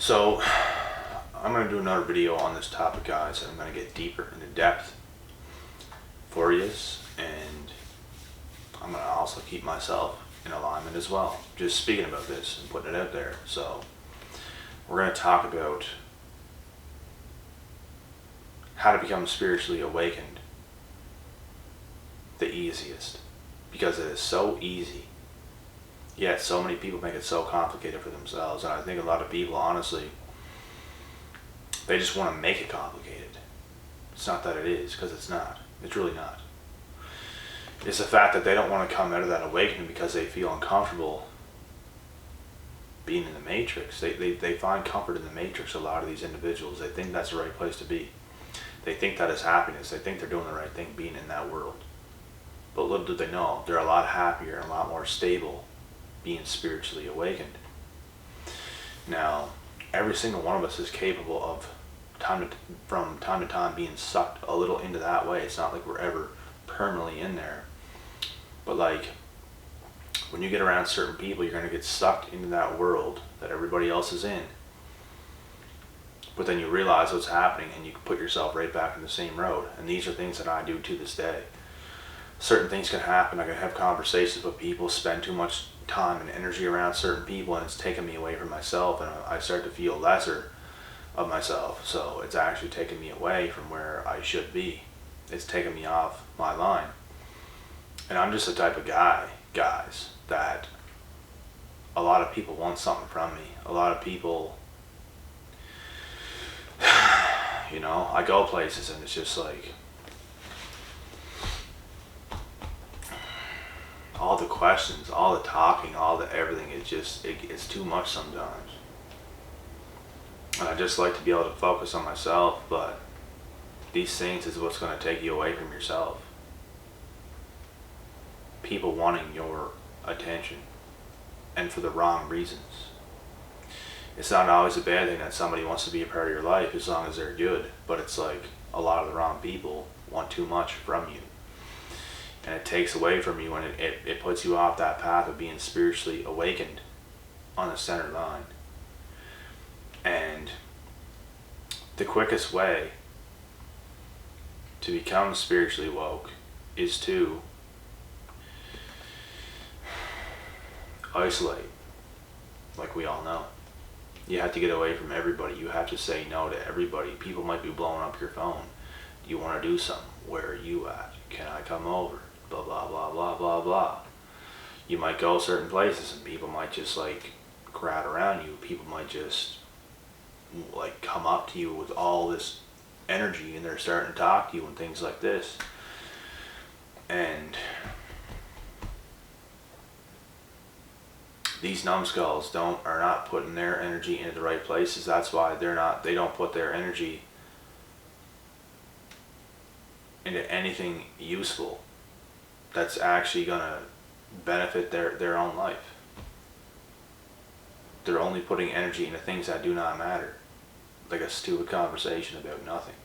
So, I'm going to do another video on this topic, guys, and I'm going to get deeper into depth for you, and I'm going to also keep myself in alignment as well. Just speaking about this and putting it out there. So, we're going to talk about how to become spiritually awakened the easiest, because it is so easy, yet so many people make it so complicated for themselves. And I think a lot of people, honestly, they just want to make it complicated. It's not that it is, because it's not. It's really not. It's the fact that they don't want to come out of that awakening because they feel uncomfortable being in the matrix. They find comfort in the matrix, a lot of these individuals. They think that's the right place to be. They think that is happiness. They think they're doing the right thing being in that world. But little do they know, they're a lot happier and a lot more stable being spiritually awakened. Now, every single one of us is capable of from time to time being sucked a little into that way. It's not like we're ever permanently in there. But like, when you get around certain people, you're going to get sucked into that world that everybody else is in. But then you realize what's happening and you can put yourself right back in the same road. And these are things that I do to this day. Certain things can happen. I can have conversations with people, spend too much time and energy around certain people, and it's taken me away from myself, and I start to feel lesser of myself. So it's actually taken me away from where I should be. It's taken me off my line. And I'm just the type of guy, guys, that a lot of people want something from me. A lot of people, you know, I go places and it's just like, all the questions, all the talking, all the everything, it's too much sometimes. And I just like to be able to focus on myself, but these things is what's going to take you away from yourself. People wanting your attention, and for the wrong reasons. It's not always a bad thing that somebody wants to be a part of your life as long as they're good, but it's like a lot of the wrong people want too much from you. And it takes away from you, and it puts you off that path of being spiritually awakened on the center line. And the quickest way to become spiritually woke is to isolate, like we all know. You have to get away from everybody. You have to say no to everybody. People might be blowing up your phone. Do you want to do something? Where are you at? Can I come over? Blah, blah, blah, blah, blah, blah. You might go certain places and people might just like crowd around you. People might just like come up to you with all this energy and they're starting to talk to you and things like this. And these numbskulls are not putting their energy into the right places. That's why they don't put their energy into anything useful that's actually gonna benefit their own life. They're only putting energy into things that do not matter. Like a stupid conversation about nothing.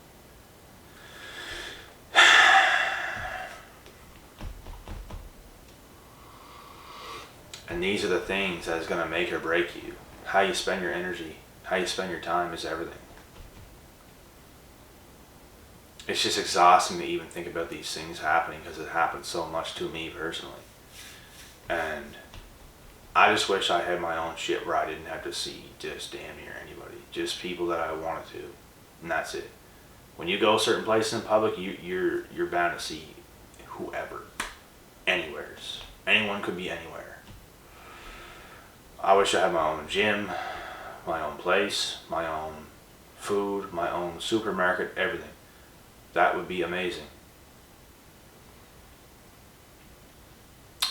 And these are the things that is going to make or break you. How you spend your energy, how you spend your time is everything. It's just exhausting to even think about these things happening because it happens so much to me personally. And I just wish I had my own shit where I didn't have to see just damn near anybody. Just people that I wanted to. And that's it. When you go certain places in public, you're bound to see whoever. Anywheres. Anyone could be anywhere. I wish I had my own gym, my own place, my own food, my own supermarket, everything. That would be amazing.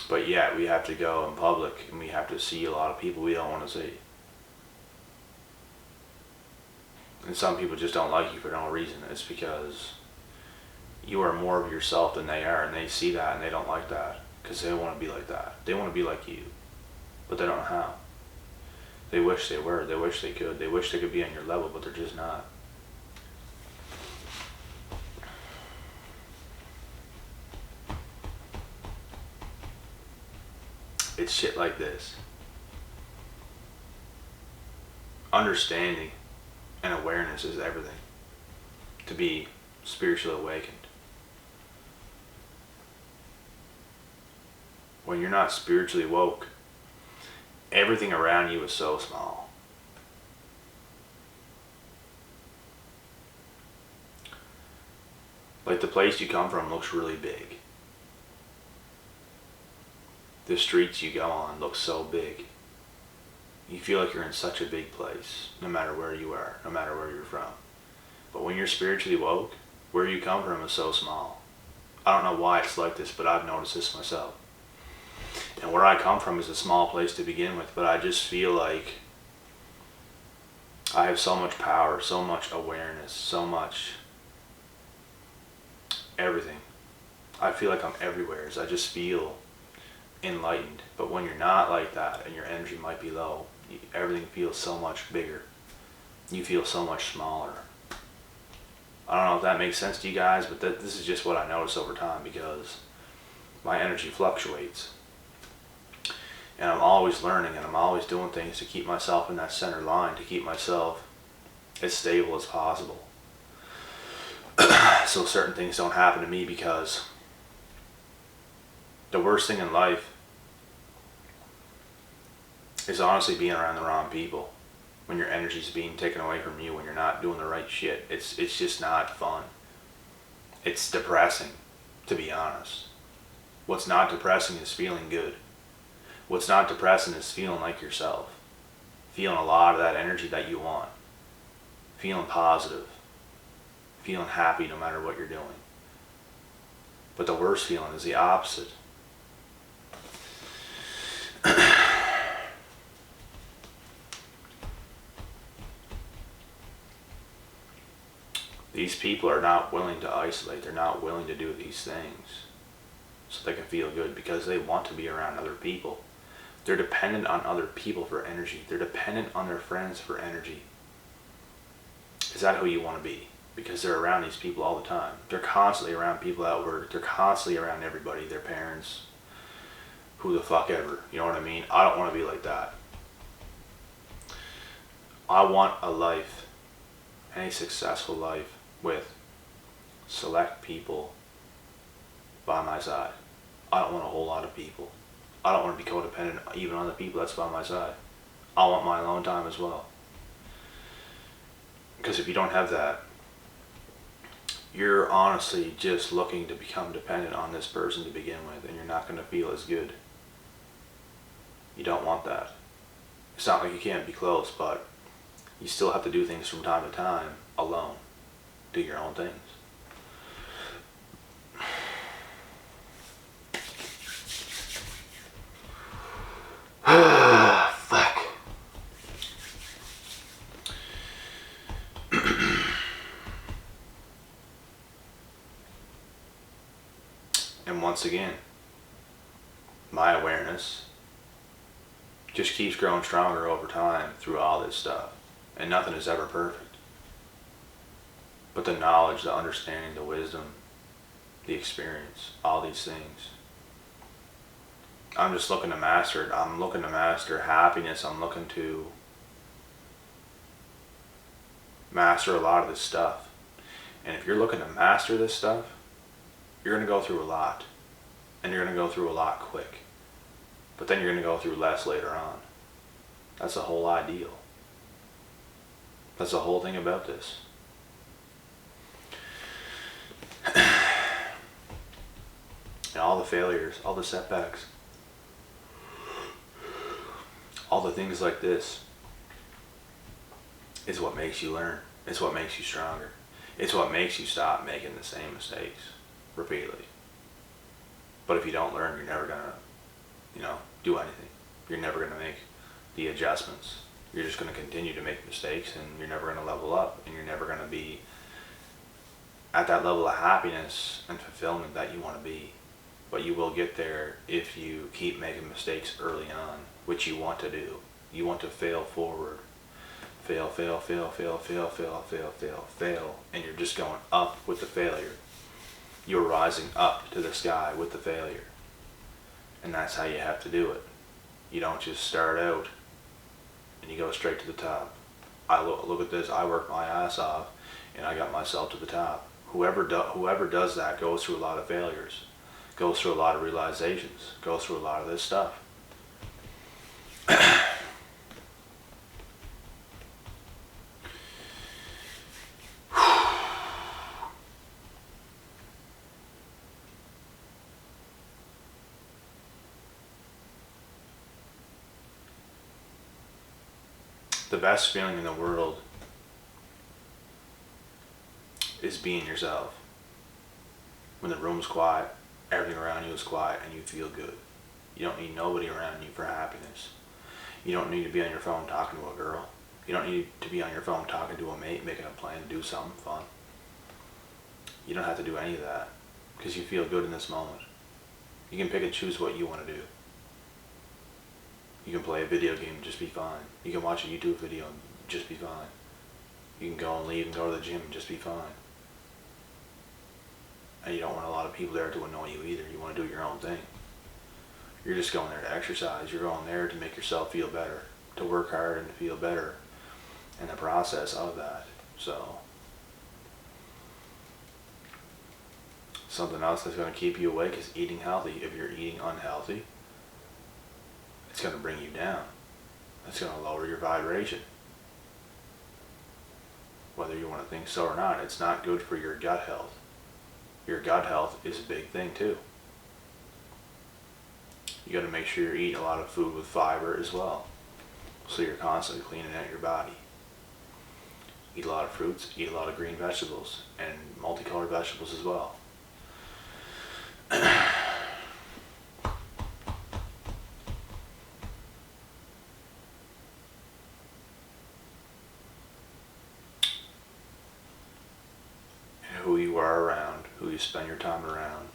But yet we have to go in public and we have to see a lot of people we don't want to see. And some people just don't like you for no reason. It's because you are more of yourself than they are, and they see that and they don't like that because they don't want to be like that. They want to be like you, but they don't know how. They wish they were. They wish they could. They wish they could be on your level, but they're just not. It's shit like this. understanding and awareness is everything to be spiritually awakened. When you're not spiritually woke, everything around you is so small. Like the place you come from looks really big. The streets you go on look so big. You feel like you're in such a big place, no matter where you are, no matter where you're from. But when you're spiritually woke, where you come from is so small. I don't know why it's like this, but I've noticed this myself. And where I come from is a small place to begin with, but I just feel like I have so much power, so much awareness, so much everything. I feel like I'm everywhere. I just feel enlightened. But when you're not like that and your energy might be low, everything feels so much bigger. You feel so much smaller. I don't know if that makes sense to you guys, but this is just what I notice over time, because my energy fluctuates. And I'm always learning, and I'm always doing things to keep myself in that center line, to keep myself as stable as possible. So certain things don't happen to me, because the worst thing in life is honestly being around the wrong people. When your energy's being taken away from you, when you're not doing the right shit, it's just not fun. It's depressing, to be honest. What's not depressing is feeling good. What's not depressing is feeling like yourself. Feeling a lot of that energy that you want. Feeling positive. Feeling happy no matter what you're doing. But the worst feeling is the opposite. These people are not willing to isolate. They're not willing to do these things so they can feel good, because they want to be around other people. They're dependent on other people for energy. They're dependent on their friends for energy. Is that who you want to be? Because they're around these people all the time. They're constantly around people at work. They're constantly around everybody, their parents, who the fuck ever. You know what I mean? I don't want to be like that. I want a life, and a successful life, with select people by my side. I don't want a whole lot of people. I don't want to be codependent even on the people that's by my side. I want my alone time as well. Because if you don't have that, you're honestly just looking to become dependent on this person to begin with, and you're not going to feel as good. You don't want that. It's not like you can't be close, but you still have to do things from time to time alone. Do your own things. Fuck. And once again, my awareness just keeps growing stronger over time through all this stuff. And nothing is ever perfect. But the knowledge, the understanding, the wisdom, the experience, all these things, I'm just looking to master it. I'm looking to master happiness. I'm looking to master a lot of this stuff. And if you're looking to master this stuff, you're going to go through a lot. And you're going to go through a lot quick. But then you're going to go through less later on. That's the whole ideal. That's the whole thing about this. And all the failures, all the setbacks, all the things like this is what makes you learn. It's what makes you stronger. It's what makes you stop making the same mistakes repeatedly. But if you don't learn, you're never gonna, do anything. You're never gonna make the adjustments. You're just gonna continue to make mistakes, and you're never gonna level up, and you're never gonna be at that level of happiness and fulfillment that you want to be. But you will get there if you keep making mistakes early on, which you want to do. You want to fail forward. Fail, fail, fail, fail, fail, fail, fail, fail, fail. And you're just going up with the failure. You're rising up to the sky with the failure. And that's how you have to do it. You don't just start out and you go straight to the top. look at this, I worked my ass off and I got myself to the top. Whoever does that goes through a lot of failures, goes through a lot of realizations, goes through a lot of this stuff. The best feeling in the world is being yourself. When the room's quiet, everything around you is quiet, and you feel good. You don't need nobody around you for happiness. You don't need to be on your phone talking to a girl. You don't need to be on your phone talking to a mate, making a plan to do something fun. You don't have to do any of that, because you feel good in this moment. You can pick and choose what you want to do. You can play a video game and just be fine. You can watch a YouTube video and just be fine. You can go and leave and go to the gym and just be fine. And you don't want a lot of people there to annoy you either. You want to do your own thing. You're just going there to exercise. You're going there to make yourself feel better, to work hard and to feel better in the process of that. So, something else that's going to keep you awake is eating healthy. If you're eating unhealthy, it's going to bring you down. It's going to lower your vibration. Whether you want to think so or not, it's not good for your gut health. Your gut health is a big thing too. You got to make sure you're eating a lot of food with fiber as well, so you're constantly cleaning out your body. Eat a lot of fruits, eat a lot of green vegetables, and multicolored vegetables as well. Who you are around, who you spend your time around.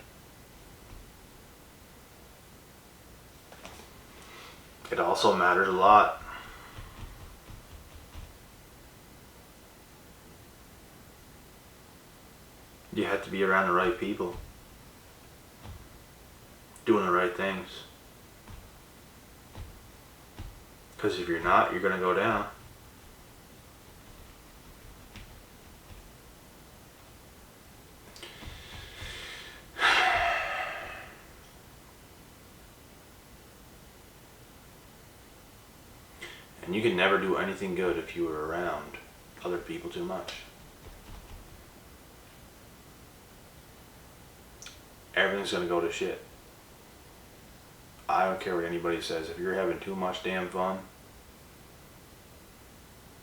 It also matters a lot. You have to be around the right people, doing the right things. Because if you're not, you're going to go down. And you can never do anything good if you are around other people too much. Everything's going to go to shit. I don't care what anybody says. If you're having too much damn fun,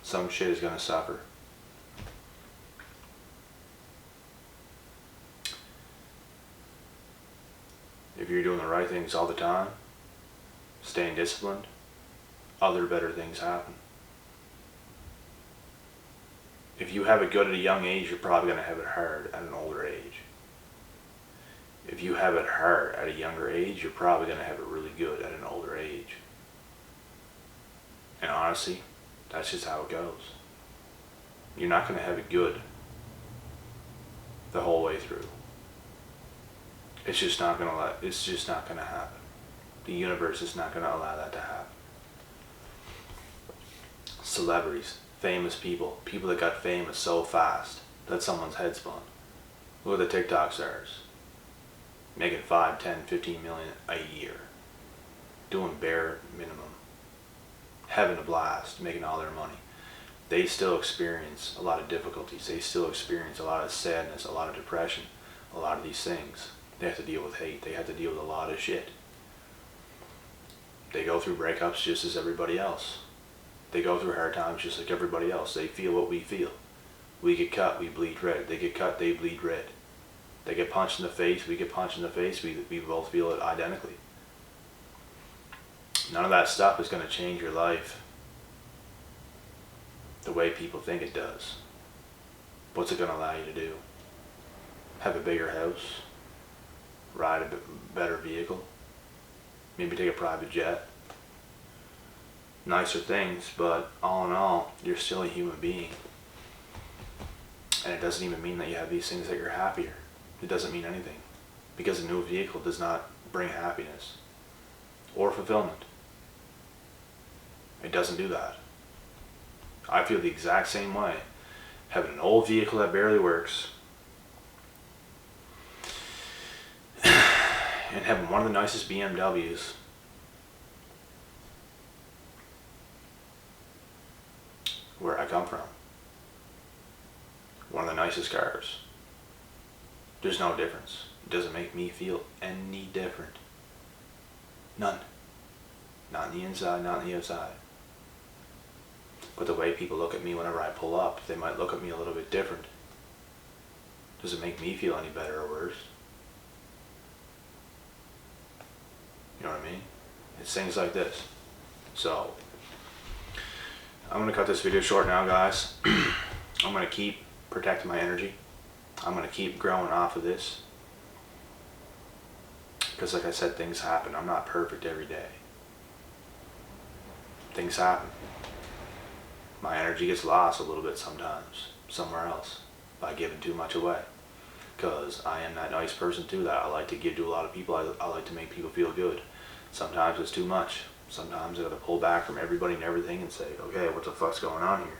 some shit is going to suffer. If you're doing the right things all the time, staying disciplined, other better things happen. If you have it good at a young age, you're probably going to have it hard at an older age. If you have it hard at a younger age, you're probably going to have it really good at an older age. And honestly, that's just how it goes. You're not going to have it good the whole way through. It's just not going to happen. The universe is not going to allow that to happen. Celebrities, famous people, people that got famous so fast that someone's head spun. Look at the TikTok stars, making 5, 10, 15 million a year, doing bare minimum, having a blast, making all their money. They still experience a lot of difficulties. They still experience a lot of sadness, a lot of depression, a lot of these things. They have to deal with hate. They have to deal with a lot of shit. They go through breakups just as everybody else. They go through hard times just like everybody else. They feel what we feel. We get cut, we bleed red. They get cut, they bleed red. They get punched in the face, we get punched in the face. We both feel it identically. None of that stuff is going to change your life the way people think it does. What's it going to allow you to do? Have a bigger house? Ride a better vehicle? Maybe take a private jet? Nicer things, but all in all, you're still a human being. And it doesn't even mean that you have these things that you're happier. It doesn't mean anything. Because a new vehicle does not bring happiness or fulfillment. It doesn't do that. I feel the exact same way. Having an old vehicle that barely works, and having one of the nicest BMWs where I come from. One of the nicest cars. There's no difference. It doesn't make me feel any different. None. Not on the inside, not on the outside. But the way people look at me whenever I pull up, they might look at me a little bit different. Does it make me feel any better or worse? You know what I mean? It's things like this. So, I'm going to cut this video short now, guys. I'm going to keep protecting my energy. I'm going to keep growing off of this. Because like I said, things happen. I'm not perfect every day. Things happen. My energy gets lost a little bit sometimes, somewhere else, by giving too much away. Because I am that nice person too, that I like to give to a lot of people. I like to make people feel good. Sometimes it's too much. Sometimes I gotta pull back from everybody and everything and say, okay, what the fuck's going on here?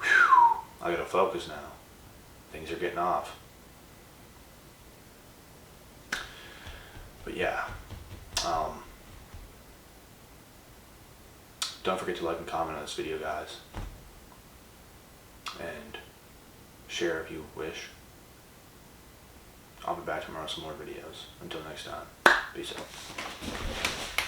Whew, I gotta focus now. Things are getting off. But yeah, don't forget to like and comment on this video, guys, and share if you wish. I'll be back tomorrow with some more videos. Until next time, peace out.